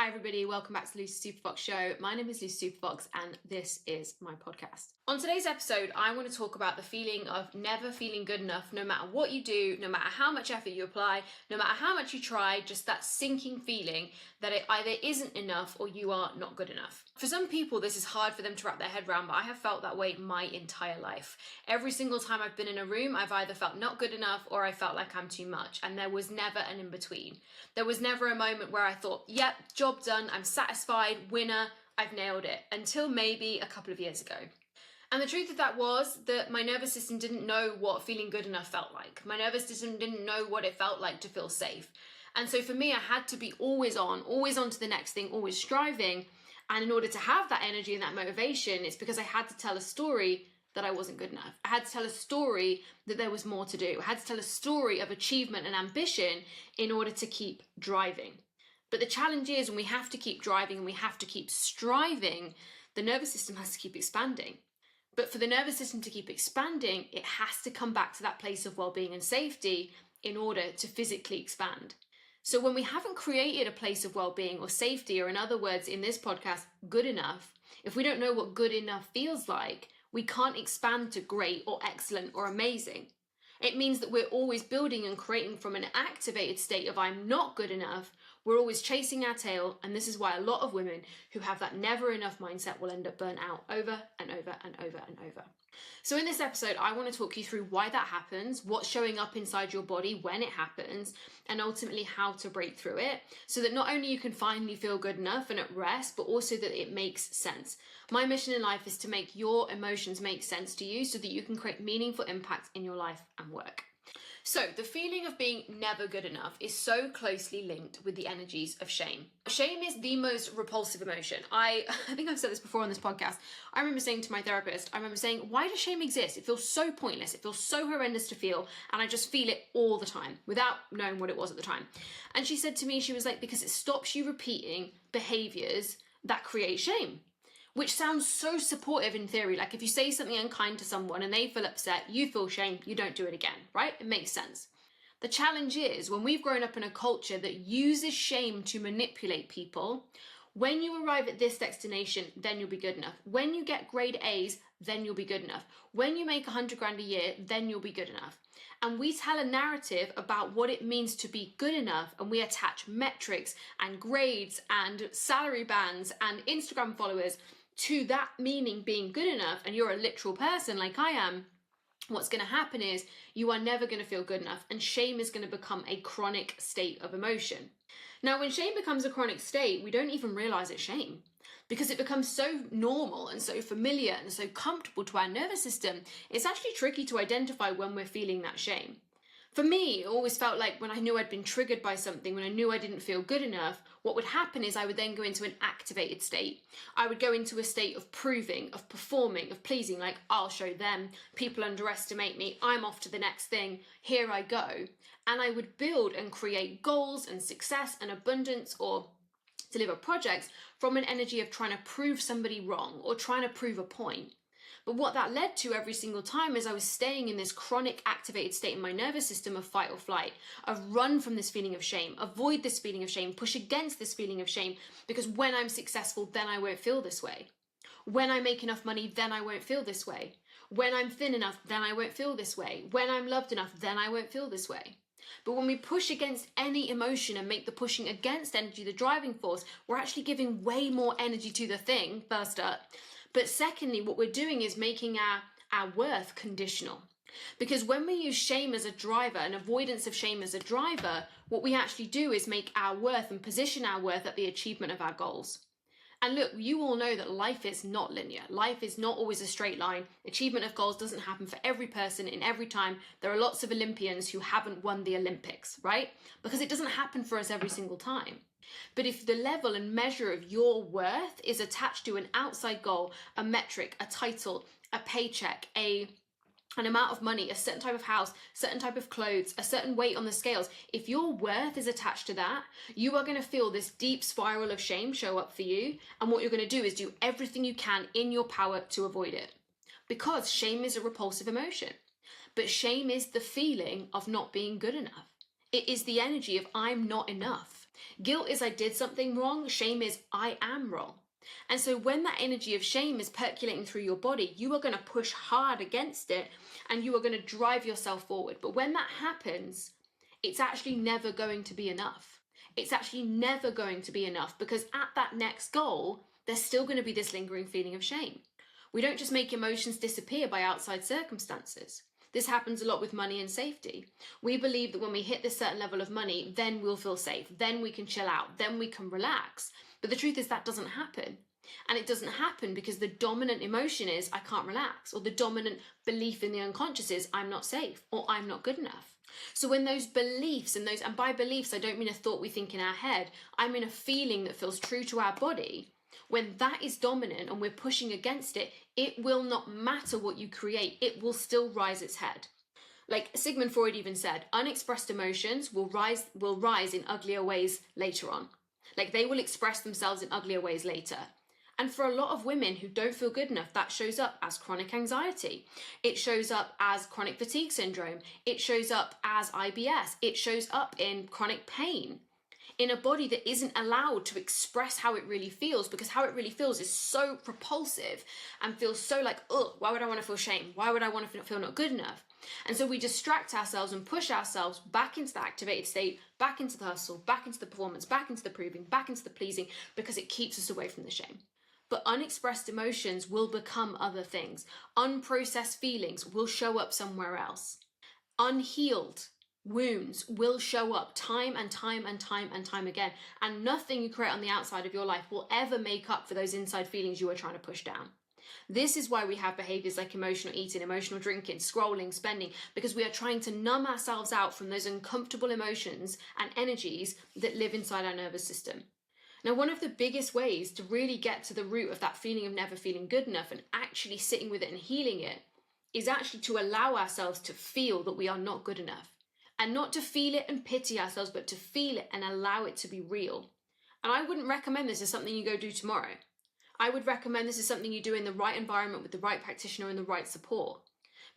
Hi everybody, welcome back to the Lucy Superfox Show. My name is Lucy Superfox and this is my podcast. On today's episode, I want to talk about the feeling of never feeling good enough, no matter what you do, no matter how much effort you apply, no matter how much you try, just that sinking feeling that it either isn't enough or you are not good enough. For some people, this is hard for them to wrap their head around, but I have felt that way my entire life. Every single time I've been in a room, I've either felt not good enough or I felt like I'm too much, and there was never an in-between. There was never a moment where I thought, yep, job done, I'm satisfied, winner, I've nailed it, until maybe a couple of years ago. And the truth of that was that my nervous system didn't know what feeling good enough felt like. My nervous system didn't know what it felt like to feel safe. And so for me, I had to be always on to the next thing, always striving. And in order to have that energy and that motivation, it's because I had to tell a story that I wasn't good enough. I had to tell a story that there was more to do. I had to tell a story of achievement and ambition in order to keep driving. But the challenge is when we have to keep driving and we have to keep striving, the nervous system has to keep expanding. But for the nervous system to keep expanding, it has to come back to that place of well-being and safety in order to physically expand. So when we haven't created a place of well-being or safety, or in other words, in this podcast, good enough, if we don't know what good enough feels like, we can't expand to great or excellent or amazing. It means that we're always building and creating from an activated state of I'm not good enough. We're always chasing our tail. And this is why a lot of women who have that never enough mindset will end up burnt out over and over and over and over. So in this episode, I want to talk you through why that happens, what's showing up inside your body when it happens, and ultimately how to break through it so that not only you can finally feel good enough and at rest, but also that it makes sense. My mission in life is to make your emotions make sense to you so that you can create meaningful impact in your life and work. So the feeling of being never good enough is so closely linked with the energies of shame. Shame is the most repulsive emotion. I think I've said this before on this podcast. I remember saying to my therapist, why does shame exist? It feels so pointless. It feels so horrendous to feel. And I just feel it all the time without knowing what it was at the time. And she said to me, she was like, because it stops you repeating behaviors that create shame. Which sounds so supportive in theory. Like if you say something unkind to someone and they feel upset, you feel shame, you don't do it again, right? It makes sense. The challenge is when we've grown up in a culture that uses shame to manipulate people, when you arrive at this destination, then you'll be good enough. When you get grade A's, then you'll be good enough. When you make 100 grand a year, then you'll be good enough. And we tell a narrative about what it means to be good enough, and we attach metrics and grades and salary bands and Instagram followers to that meaning being good enough, and you're a literal person like I am, what's going to happen is you are never going to feel good enough, and shame is going to become a chronic state of emotion. Now, when shame becomes a chronic state, we don't even realize it's shame because it becomes so normal and so familiar and so comfortable to our nervous system. It's actually tricky to identify when we're feeling that shame. For me, it always felt like when I knew I'd been triggered by something, when I knew I didn't feel good enough, what would happen is I would then go into an activated state. I would go into a state of proving, of performing, of pleasing, like I'll show them, people underestimate me, I'm off to the next thing, here I go. And I would build and create goals and success and abundance or deliver projects from an energy of trying to prove somebody wrong or trying to prove a point. But what that led to every single time is I was staying in this chronic activated state in my nervous system of fight or flight, of run from this feeling of shame, avoid this feeling of shame, push against this feeling of shame, because when I'm successful, then I won't feel this way. When I make enough money, then I won't feel this way. When I'm thin enough, then I won't feel this way. When I'm loved enough, then I won't feel this way. But when we push against any emotion and make the pushing against energy the driving force, we're actually giving way more energy to the thing, first up. But secondly, what we're doing is making our worth conditional. Because when we use shame as a driver and avoidance of shame as a driver, what we actually do is make our worth and position our worth at the achievement of our goals. And look, you all know that life is not linear. Life is not always a straight line. Achievement of goals doesn't happen for every person in every time. There are lots of Olympians who haven't won the Olympics, right? Because it doesn't happen for us every single time. But if the level and measure of your worth is attached to an outside goal, a metric, a title, a paycheck, an amount of money, a certain type of house, certain type of clothes, a certain weight on the scales, if your worth is attached to that, you are going to feel this deep spiral of shame show up for you. And what you're going to do is do everything you can in your power to avoid it. Because shame is a repulsive emotion. But shame is the feeling of not being good enough. It is the energy of I'm not enough. Guilt is I did something wrong. Shame is I am wrong. And so when that energy of shame is percolating through your body, you are going to push hard against it and you are going to drive yourself forward. But when that happens, it's actually never going to be enough. It's actually never going to be enough, because at that next goal, there's still going to be this lingering feeling of shame. We don't just make emotions disappear by outside circumstances. This happens a lot with money and safety. We believe that when we hit this certain level of money, then we'll feel safe, then we can chill out, then we can relax. But the truth is that doesn't happen. And it doesn't happen because the dominant emotion is I can't relax, or the dominant belief in the unconscious is I'm not safe, or I'm not good enough. So when those beliefs and by beliefs, I don't mean a thought we think in our head, I mean a feeling that feels true to our body. When that is dominant and we're pushing against it, it will not matter what you create, it will still rise its head. Like Sigmund Freud even said, unexpressed emotions will rise in uglier ways later on. Like they will express themselves in uglier ways later. And for a lot of women who don't feel good enough, that shows up as chronic anxiety. It shows up as chronic fatigue syndrome. It shows up as IBS. It shows up in chronic pain, in a body that isn't allowed to express how it really feels, because how it really feels is so repulsive and feels so like, ugh, why would I want to feel shame? Why would I want to feel not good enough? And so we distract ourselves and push ourselves back into the activated state, back into the hustle, back into the performance, back into the proving, back into the pleasing, because it keeps us away from the shame. But unexpressed emotions will become other things. Unprocessed feelings will show up somewhere else. Unhealed wounds will show up time and time and time and time again. And nothing you create on the outside of your life will ever make up for those inside feelings you are trying to push down. This is why we have behaviors like emotional eating, emotional drinking, scrolling, spending, because we are trying to numb ourselves out from those uncomfortable emotions and energies that live inside our nervous system. Now, one of the biggest ways to really get to the root of that feeling of never feeling good enough and actually sitting with it and healing it is actually to allow ourselves to feel that we are not good enough. And not to feel it and pity ourselves, but to feel it and allow it to be real. And I wouldn't recommend this as something you go do tomorrow. I would recommend this as something you do in the right environment with the right practitioner and the right support.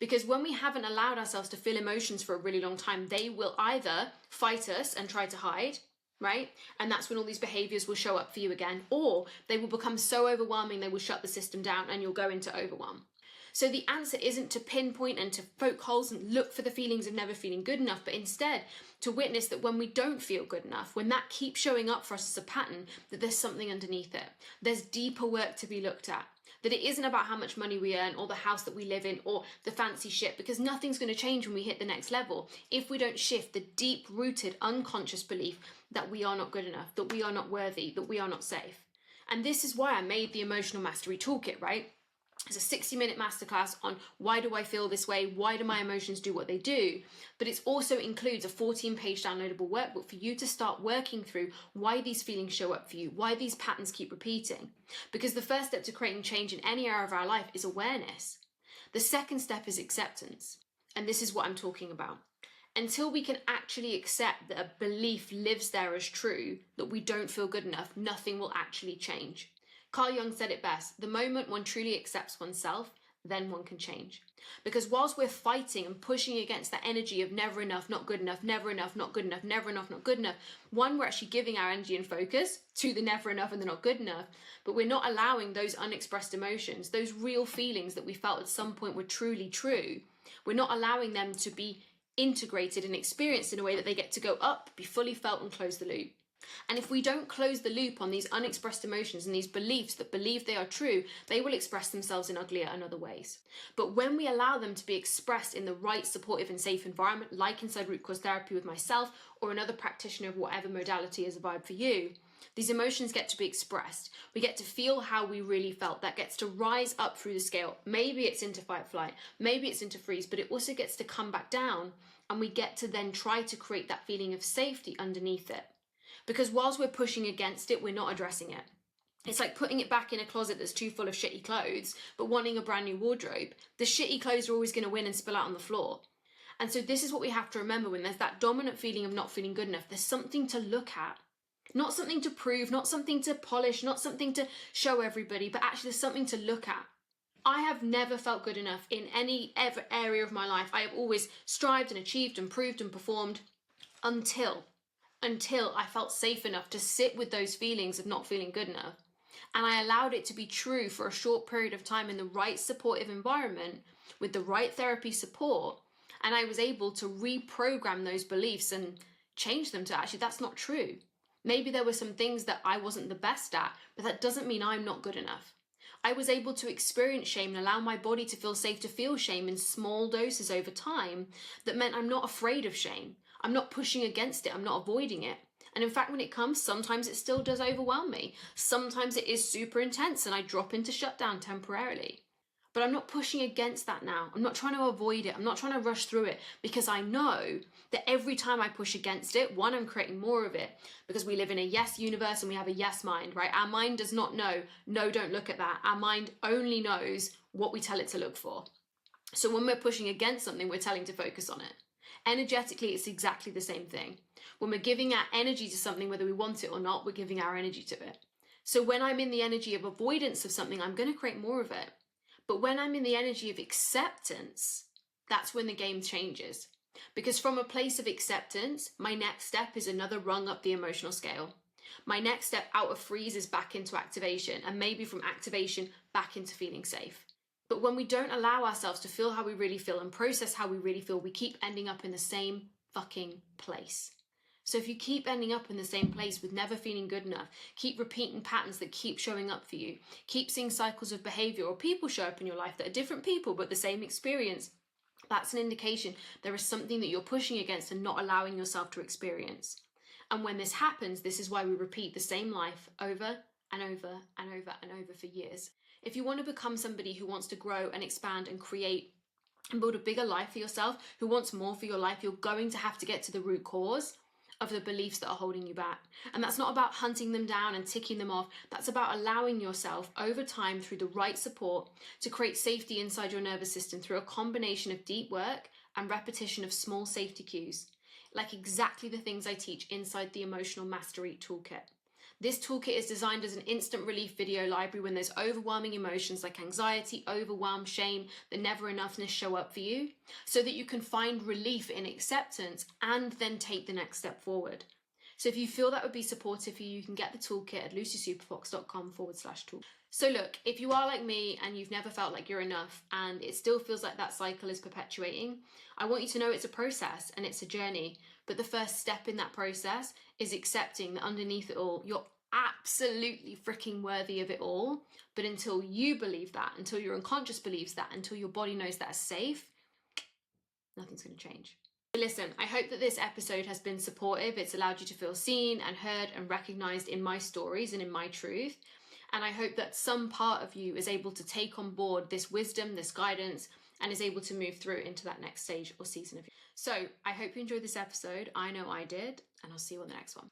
Because when we haven't allowed ourselves to feel emotions for a really long time, they will either fight us and try to hide, right? And that's when all these behaviors will show up for you again, or they will become so overwhelming they will shut the system down and you'll go into overwhelm. So the answer isn't to pinpoint and to poke holes and look for the feelings of never feeling good enough, but instead to witness that when we don't feel good enough, when that keeps showing up for us as a pattern, that there's something underneath it. There's deeper work to be looked at. That it isn't about how much money we earn or the house that we live in or the fancy shit, because nothing's going to change when we hit the next level if we don't shift the deep-rooted unconscious belief that we are not good enough, that we are not worthy, that we are not safe. And this is why I made the Emotional Mastery Toolkit, right? It's a 60-minute masterclass on why do I feel this way, why do my emotions do what they do, but it also includes a 14-page downloadable workbook for you to start working through why these feelings show up for you, why these patterns keep repeating. Because the first step to creating change in any area of our life is awareness. The second step is acceptance, and this is what I'm talking about. Until we can actually accept that a belief lives there as true, that we don't feel good enough, nothing will actually change. Carl Jung said it best, the moment one truly accepts oneself, then one can change. Because whilst we're fighting and pushing against that energy of never enough, not good enough, never enough, not good enough, never enough, not good enough, one, we're actually giving our energy and focus to the never enough and the not good enough, but we're not allowing those unexpressed emotions, those real feelings that we felt at some point were truly true, we're not allowing them to be integrated and experienced in a way that they get to go up, be fully felt and close the loop. And if we don't close the loop on these unexpressed emotions and these beliefs that believe they are true, they will express themselves in uglier and other ways. But when we allow them to be expressed in the right supportive and safe environment, like inside root cause therapy with myself or another practitioner of whatever modality is a vibe for you, these emotions get to be expressed. We get to feel how we really felt. That gets to rise up through the scale. Maybe it's into fight, flight, maybe it's into freeze, but it also gets to come back down, and we get to then try to create that feeling of safety underneath it. Because whilst we're pushing against it, we're not addressing it. It's like putting it back in a closet that's too full of shitty clothes, but wanting a brand new wardrobe. The shitty clothes are always going to win and spill out on the floor. And so this is what we have to remember when there's that dominant feeling of not feeling good enough. There's something to look at. Not something to prove, not something to polish, not something to show everybody, but actually there's something to look at. I have never felt good enough in any area of my life. I have always strived and achieved and proved and performed until until I felt safe enough to sit with those feelings of not feeling good enough. And I allowed it to be true for a short period of time in the right supportive environment with the right therapy support. And I was able to reprogram those beliefs and change them to actually, that's not true. Maybe there were some things that I wasn't the best at, but that doesn't mean I'm not good enough. I was able to experience shame and allow my body to feel safe to feel shame in small doses over time. That meant I'm not afraid of shame. I'm not pushing against it. I'm not avoiding it. And in fact, when it comes, sometimes it still does overwhelm me. Sometimes it is super intense and I drop into shutdown temporarily. But I'm not pushing against that now. I'm not trying to avoid it. I'm not trying to rush through it, because I know that every time I push against it, one, I'm creating more of it, because we live in a yes universe and we have a yes mind, right? Our mind does not know, no, don't look at that. Our mind only knows what we tell it to look for. So when we're pushing against something, we're telling to focus on it. Energetically, it's exactly the same thing. When we're giving our energy to something, whether we want it or not, we're giving our energy to it. So when I'm in the energy of avoidance of something, I'm going to create more of it. But when I'm in the energy of acceptance, that's when the game changes. Because from a place of acceptance, my next step is another rung up the emotional scale. My next step out of freeze is back into activation, and maybe from activation back into feeling safe. But when we don't allow ourselves to feel how we really feel and process how we really feel, we keep ending up in the same fucking place. So if you keep ending up in the same place with never feeling good enough, keep repeating patterns that keep showing up for you, keep seeing cycles of behavior or people show up in your life that are different people but the same experience, that's an indication there is something that you're pushing against and not allowing yourself to experience. And when this happens, this is why we repeat the same life over and over and over and over for years. If you want to become somebody who wants to grow and expand and create and build a bigger life for yourself, who wants more for your life, you're going to have to get to the root cause of the beliefs that are holding you back. And that's not about hunting them down and ticking them off. That's about allowing yourself over time through the right support to create safety inside your nervous system through a combination of deep work and repetition of small safety cues, like exactly the things I teach inside the Emotional Mastery Toolkit. This toolkit is designed as an instant relief video library when there's overwhelming emotions like anxiety, overwhelm, shame, the never enoughness show up for you, so that you can find relief in acceptance and then take the next step forward. So if you feel that would be supportive for you, you can get the toolkit at lucysuperfox.com/tool. So look, if you are like me and you've never felt like you're enough and it still feels like that cycle is perpetuating, I want you to know it's a process and it's a journey. But the first step in that process is accepting that underneath it all, you're absolutely freaking worthy of it all. But until you believe that, until your unconscious believes that, until your body knows that is safe, nothing's going to change. Listen, I hope that this episode has been supportive. It's allowed you to feel seen and heard and recognized in my stories and in my truth. And I hope that some part of you is able to take on board this wisdom, this guidance, and is able to move through into that next stage or season of you. So I hope you enjoyed this episode. I know I did, and I'll see you on the next one.